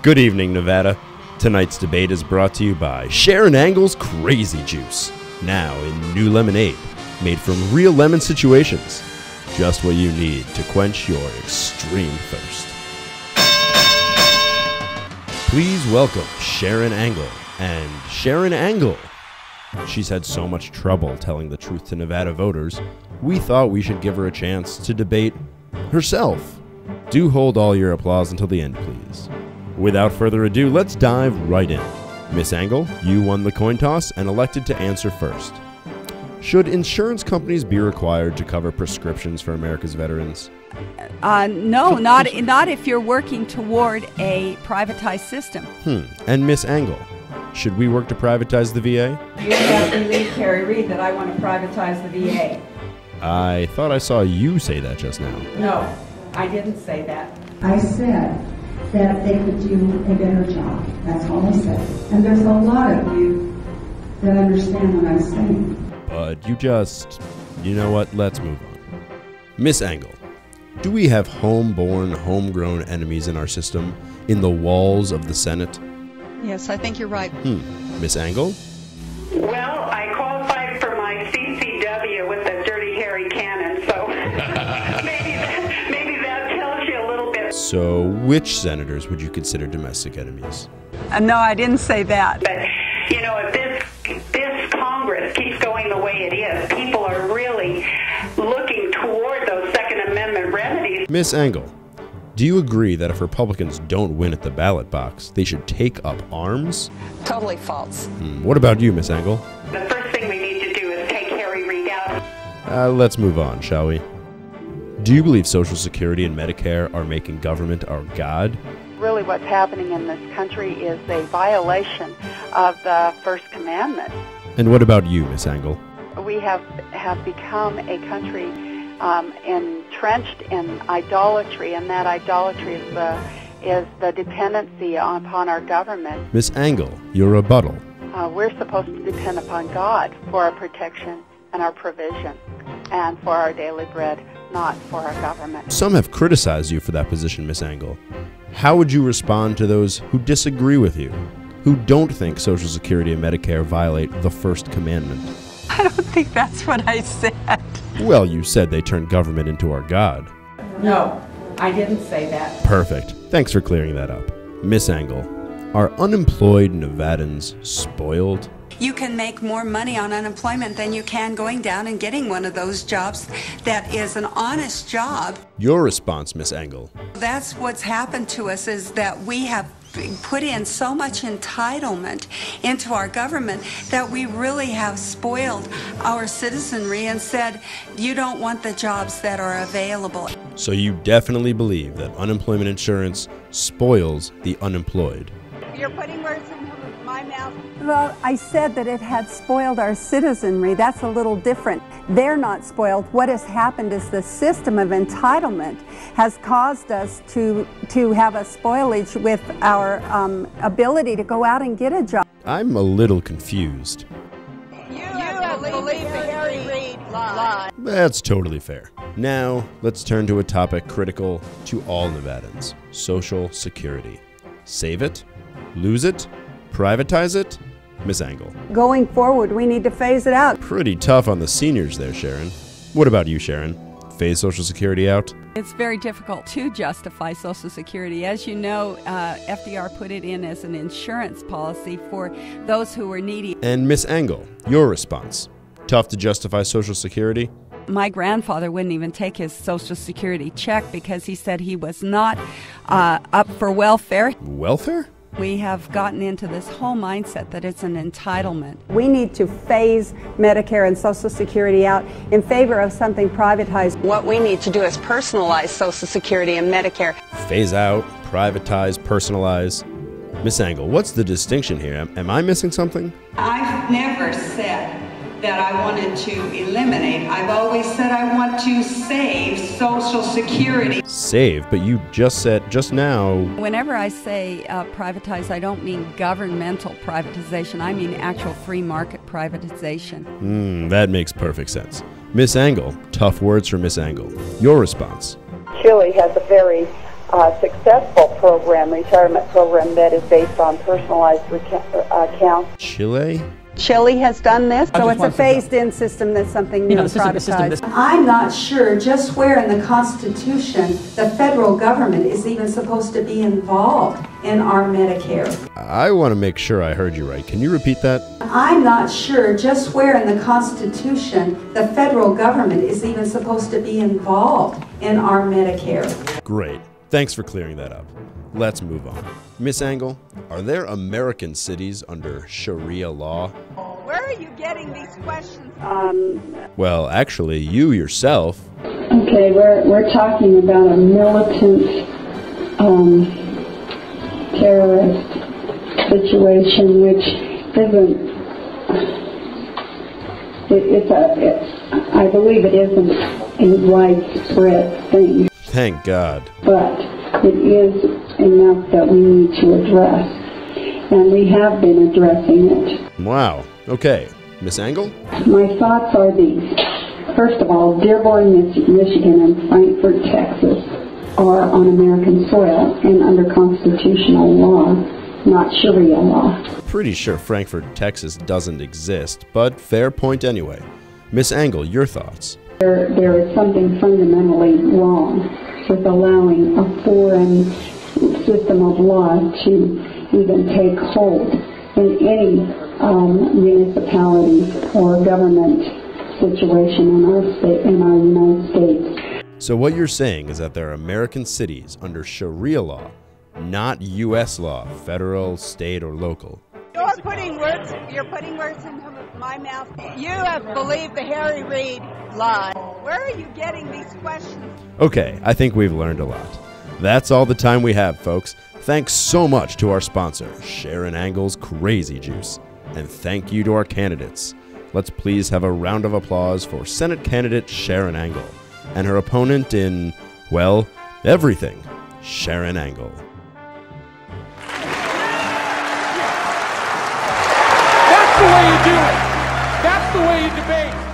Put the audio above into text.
Good evening, Nevada. Tonight's debate is brought to you by Sharron Angle's Crazy Juice, now in new lemonade, made from real lemon situations. Just what you need to quench your extreme thirst. Please welcome Sharron Angle and Sharron Angle. She's had so much trouble telling the truth to Nevada voters, we thought we should give her a chance to debate herself. Do hold all your applause until the end, please. Without further ado, let's dive right in. Miss Angle, you won the coin toss and elected to answer first. Should insurance companies be required to cover prescriptions for America's veterans? No, not if you're working toward a privatized system. And Miss Angle, should we work to privatize the VA? You have to believe Carrie Reid that I want to privatize the VA. I thought I saw you say that just now. No, I didn't say that. I said that they could do a better job. That's all I said. And there's a lot of you that understand what I'm saying. But you know what? Let's move on. Miss Angle, do we have homeborn, homegrown enemies in our system, in the walls of the Senate? Yes, I think you're right. Miss Angle? Well, I qualified for my CCW with the Dirty Harry Cannon, so maybe that tells you a little bit. So, which senators would you consider domestic enemies? No, I didn't say that. But, you know, if this Congress keeps going the way it is, people are really looking toward those Second Amendment remedies. Miss Angle, do you agree that if Republicans don't win at the ballot box, they should take up arms? Totally false. What about you, Miss Angle? The first thing we need to do is take Harry Reid out. Let's move on, shall we? Do you believe Social Security and Medicare are making government our god? Really what's happening in this country is a violation of the First Commandment. And what about you, Miss Angle? We have become a country entrenched in idolatry, and that idolatry is the dependency upon our government. Miss Angle, your rebuttal. We're supposed to depend upon God for our protection and our provision and for our daily bread, not for our government. Some have criticized you for that position, Miss Angle. How would you respond to those who disagree with you, who don't think Social Security and Medicare violate the First Commandment? I don't think that's what I said. Well, you said they turn government into our god. No, I didn't say that. Perfect. Thanks for clearing that up. Miss Angle, are unemployed Nevadans spoiled? You can make more money on unemployment than you can going down and getting one of those jobs that is an honest job. Your response, Miss Angle. That's what's happened to us, is that we have put in so much entitlement into our government that we really have spoiled our citizenry and said, you don't want the jobs that are available. So you definitely believe that unemployment insurance spoils the unemployed? You're putting words in my mouth. Well, I said that it had spoiled our citizenry. That's a little different. They're not spoiled. What has happened is the system of entitlement has caused us to have a spoilage with our ability to go out and get a job. I'm a little confused. You have believed the Harry Reid lie. That's totally fair. Now, let's turn to a topic critical to all Nevadans: Social Security. Save it? Lose it? Privatize it? Miss Angle. Going forward, we need to phase it out. Pretty tough on the seniors there, Sharron. What about you, Sharron? Phase Social Security out? It's very difficult to justify Social Security. As you know, FDR put it in as an insurance policy for those who were needy. And Miss Angle, your response. Tough to justify Social Security? My grandfather wouldn't even take his Social Security check because he said he was not up for welfare. Welfare? We have gotten into this whole mindset that it's an entitlement. We need to phase Medicare and Social Security out in favor of something privatized. What we need to do is personalize Social Security and Medicare. Phase out, privatize, personalize. Miss Angle, what's the distinction here? Am I missing something? I've never said that I wanted to eliminate. I've always said I want to save Social Security. Save, but you just said just now. Whenever I say privatize, I don't mean governmental privatization. I mean actual free market privatization. That makes perfect sense. Miss Angle, tough words from Miss Angle. Your response. Chile has a very successful program, retirement program that is based on personalized accounts. Chile? Chile has done this, so it's a phased-in system that's something new and privatized. I'm not sure just where in the Constitution the federal government is even supposed to be involved in our Medicare. I want to make sure I heard you right. Can you repeat that? I'm not sure just where in the Constitution the federal government is even supposed to be involved in our Medicare. Great. Thanks for clearing that up. Let's move on. Miss Angle, are there American cities under Sharia law? Where are you getting these questions? Well, actually, you yourself. Okay, we're talking about a militant terrorist situation, which isn't. I believe it isn't a widespread thing. Thank God. But it is enough that we need to address, and we have been addressing it. Wow. Okay. Miss Angle? My thoughts are these. First of all, Dearborn, Michigan, and Frankfort, Texas are on American soil and under constitutional law, not Sharia law. Pretty sure Frankfort, Texas doesn't exist, but fair point anyway. Miss Angle, your thoughts? There is something fundamentally wrong with allowing a foreign system of law to even take hold in any municipality or government situation in our United States. So what you're saying is that there are American cities under Sharia law, not U.S. law, federal, state, or local. You're putting words into my mouth. You have believed the Harry Reid lie. Where are you getting these questions? Okay, I think we've learned a lot. That's all the time we have, folks. Thanks so much to our sponsor, Sharron Angle's Crazy Juice. And thank you to our candidates. Let's please have a round of applause for Senate candidate Sharron Angle and her opponent in, well, everything, Sharron Angle. That's the way you do it. That's the way you debate.